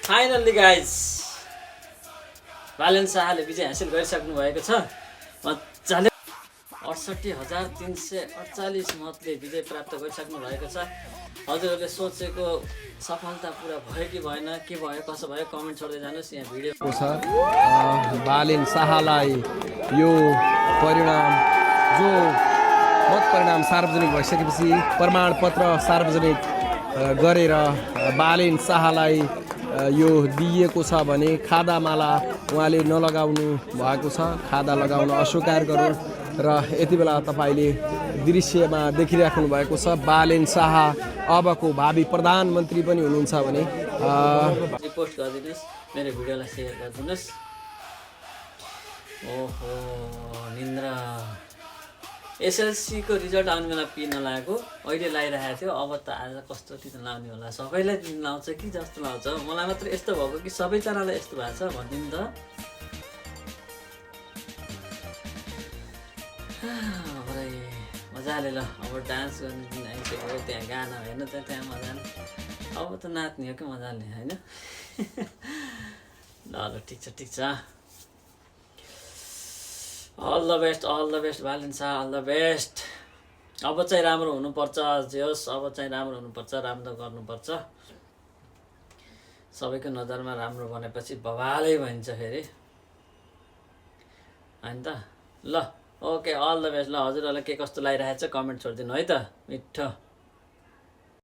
Finally guys Balen शाहले विजय हासिल गरिसक्नु भएको छ। मजाले 68,348 मतले विजय प्राप्त गरिसक्नु भएको छ। हजुरहरूले सोचेको सफलता पुरा भयो कि भएन, के भयो कसो भयो कमेन्ट छोड्दै जानुहोस्। यहाँ भिडियो छ बालेन शाहलाई यो परिणाम जो मत परिणाम सार्वजनिक भइसकेपछि प्रमाणपत्र सार्वजनिक गरेर बालेन शाहलाई यो दिइएको छ भने खादामाला उहाँले नलगाउनु भएको छ, खादा लगाउन अस्वीकार गर्नु। र यति बेला तपाईँले दृश्यमा देखिराख्नु भएको छ बालेन शाह अबको भावी प्रधानमन्त्री पनि हुनुहुन्छ भने रिपोर्ट गरिदिनुहोस्, मेरो भिडियोलाई सेयर गरिदिनुहोस्। ओहो निन्द्रा एसएलसीको रिजल्ट आउने बेला पिन नलागेको, अहिले लगाइरहेको थियो, अब त आज कस्तो टिन लाउने होला। सबैलाई पिन लाउँछ कि जस्तो लाउँछ, मलाई मात्र यस्तो भएको कि सबैजनालाई यस्तो भएको छ भनिदिनु त। मजाले ल अब डान्स गर्ने दिन आइसक्यो, त्यहाँ गाना हेर्नु त त्यहाँ मजाले, अब त नाच्ने हो कि मजाले होइन। ल ल ठिक छ। All the best Balen Shah, all the best. अब चाहिँ राम्रो हुनुपर्छ, जे होस् अब चाहिँ राम्रो हुनुपर्छ, राम्रो गर्नुपर्छ। सबैको नजरमा राम्रो बनेपछि बवालै भइन्छ फेरि होइन त। ल ओके अल द बेस्ट। ल हजुरहरूलाई के कस्तो लागिरहेको छ कमेन्ट छोडिदिनु है त। मिठो।